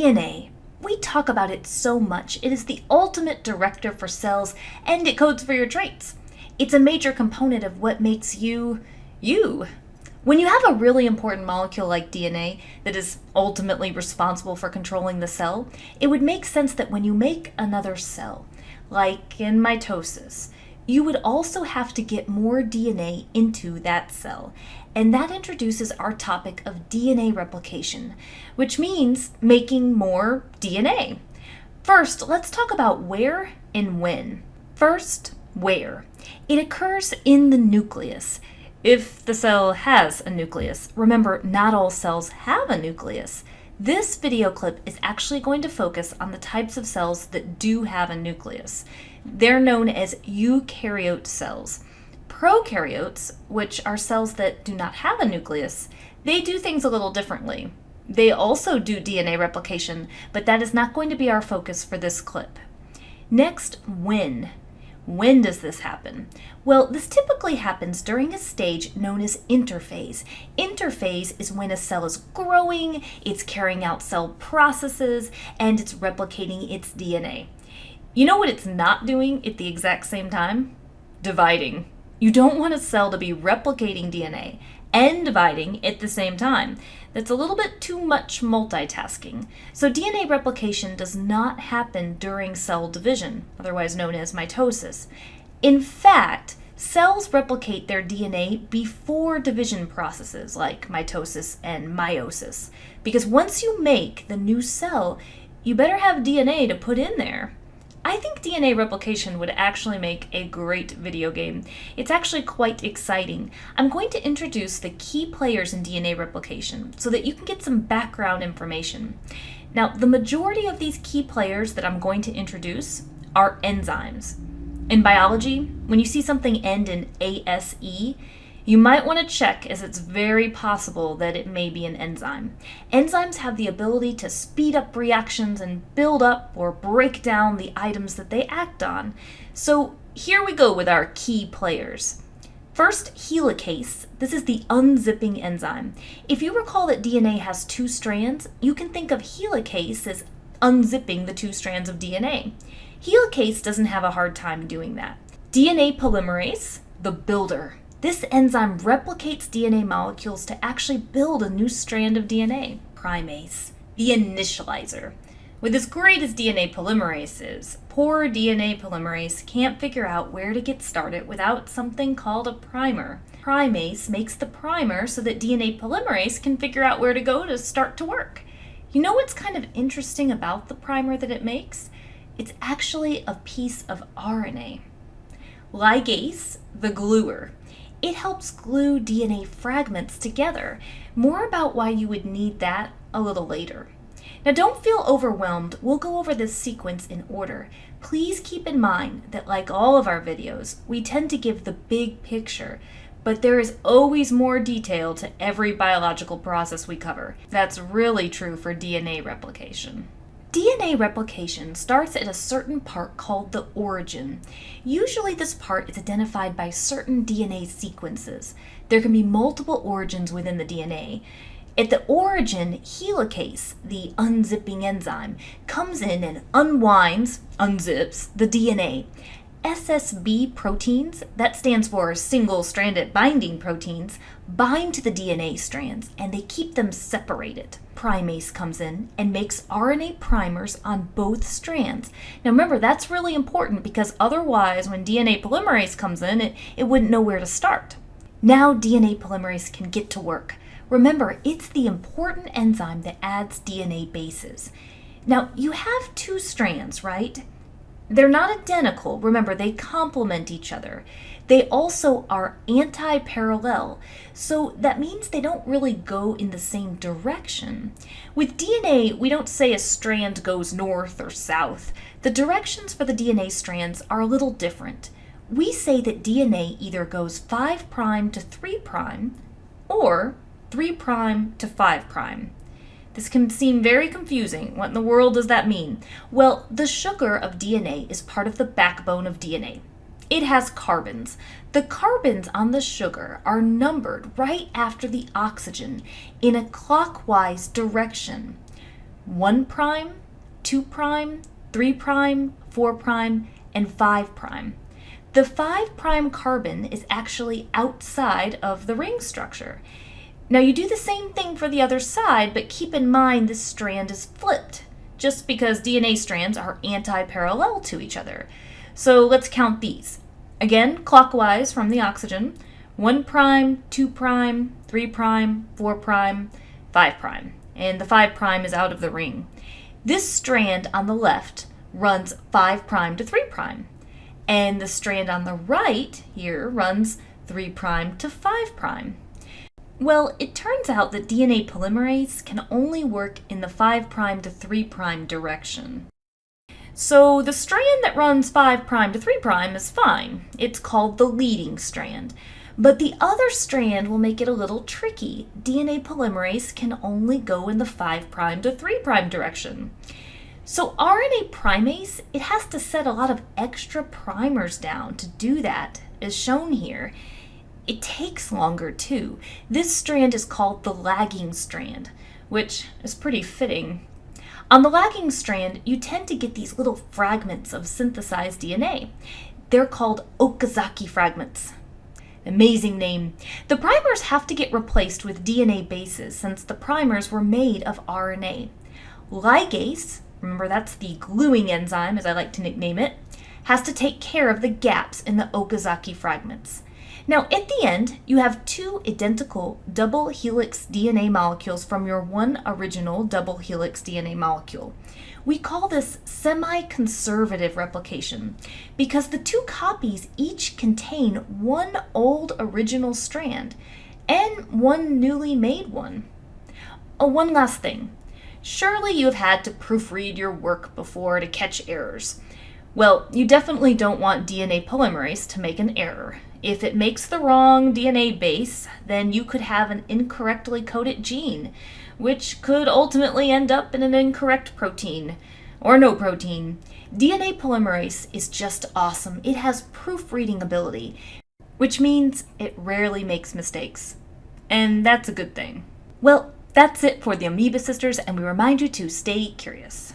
DNA. We talk about it so much. It is the ultimate director for cells, and it codes for your traits. It's a major component of what makes you, you. When you have a really important molecule like DNA that is ultimately responsible for controlling the cell, it would make sense that when you make another cell, like in mitosis, you would also have to get more DNA into that cell. And that introduces our topic of DNA replication, which means making more DNA. First, let's talk about where and when. First, where. It occurs in the nucleus. If the cell has a nucleus. Remember, not all cells have a nucleus. This video clip is actually going to focus on the types of cells that do have a nucleus. They're known as eukaryote cells. Prokaryotes, which are cells that do not have a nucleus, they do things a little differently. They also do DNA replication, but that is not going to be our focus for this clip. Next, when. When does this happen? Well, this typically happens during a stage known as interphase. Interphase is when a cell is growing, it's carrying out cell processes, and it's replicating its DNA. You know what it's not doing at the exact same time? Dividing. You don't want a cell to be replicating DNA and dividing at the same time. That's a little bit too much multitasking. So DNA replication does not happen during cell division, otherwise known as mitosis. In fact, cells replicate their DNA before division processes like mitosis and meiosis. Because once you make the new cell, you better have DNA to put in there. I think DNA replication would actually make a great video game. It's actually quite exciting. I'm going to introduce the key players in DNA replication so that you can get some background information. Now, the majority of these key players that I'm going to introduce are enzymes. In biology, when you see something end in ASE, you might want to check, as it's very possible that it may be an enzyme. Enzymes have the ability to speed up reactions and build up or break down the items that they act on. So here we go with our key players. First, helicase. This is the unzipping enzyme. If you recall that DNA has two strands, you can think of helicase as unzipping the two strands of DNA. Helicase doesn't have a hard time doing that. DNA polymerase, the builder. This enzyme replicates DNA molecules to actually build a new strand of DNA. Primase, the initializer. With as great as DNA polymerase is, poor DNA polymerase can't figure out where to get started without something called a primer. Primase makes the primer so that DNA polymerase can figure out where to go to start to work. You know what's kind of interesting about the primer that it makes? It's actually a piece of RNA. Ligase, the gluer. It helps glue DNA fragments together. More about why you would need that a little later. Now don't feel overwhelmed. We'll go over this sequence in order. Please keep in mind that like all of our videos, we tend to give the big picture, but there is always more detail to every biological process we cover. That's really true for DNA replication. DNA replication starts at a certain part called the origin. Usually this part is identified by certain DNA sequences. There can be multiple origins within the DNA. At the origin, helicase, the unzipping enzyme, comes in and unzips the DNA. SSB proteins, that stands for single-stranded binding proteins, bind to the DNA strands and they keep them separated. Primase comes in and makes RNA primers on both strands. Now remember, that's really important because otherwise when DNA polymerase comes in, it wouldn't know where to start. Now DNA polymerase can get to work. Remember, it's the important enzyme that adds DNA bases. Now you have two strands, right? They're not identical. Remember, they complement each other. They also are anti-parallel, so that means they don't really go in the same direction. With DNA, we don't say a strand goes north or south. The directions for the DNA strands are a little different. We say that DNA either goes 5' to 3' or 3' to 5'. This can seem very confusing. What in the world does that mean? Well, the sugar of DNA is part of the backbone of DNA. It has carbons. The carbons on the sugar are numbered right after the oxygen in a clockwise direction. 1 prime, 2 prime, 3 prime, 4 prime, and 5 prime. The 5 prime carbon is actually outside of the ring structure. Now you do the same thing for the other side, but keep in mind this strand is flipped, just because DNA strands are anti-parallel to each other. So let's count these. Again, clockwise from the oxygen, 1 prime, 2 prime, 3 prime, 4 prime, 5 prime. And the 5 prime is out of the ring. This strand on the left runs 5 prime to 3 prime. And the strand on the right here runs 3 prime to 5 prime. Well, it turns out that DNA polymerase can only work in the 5 prime to 3 prime direction. So the strand that runs 5 prime to 3 prime is fine. It's called the leading strand. But the other strand will make it a little tricky. DNA polymerase can only go in the 5 prime to 3 prime direction. So RNA primase, it has to set a lot of extra primers down to do that, as shown here. It takes longer too. This strand is called the lagging strand, which is pretty fitting. On the lagging strand, you tend to get these little fragments of synthesized DNA. They're called Okazaki fragments. Amazing name. The primers have to get replaced with DNA bases since the primers were made of RNA. Ligase, remember that's the gluing enzyme as I like to nickname it, has to take care of the gaps in the Okazaki fragments. Now, at the end, you have 2 identical double helix DNA molecules from your one original double helix DNA molecule. We call this semi-conservative replication because the 2 copies each contain one old original strand and one newly made one. Oh, one last thing. Surely you have had to proofread your work before to catch errors. Well, you definitely don't want DNA polymerase to make an error. If it makes the wrong DNA base, then you could have an incorrectly coded gene, which could ultimately end up in an incorrect protein, or no protein. DNA polymerase is just awesome. It has proofreading ability, which means it rarely makes mistakes. And that's a good thing. Well, that's it for the Amoeba Sisters, and we remind you to stay curious.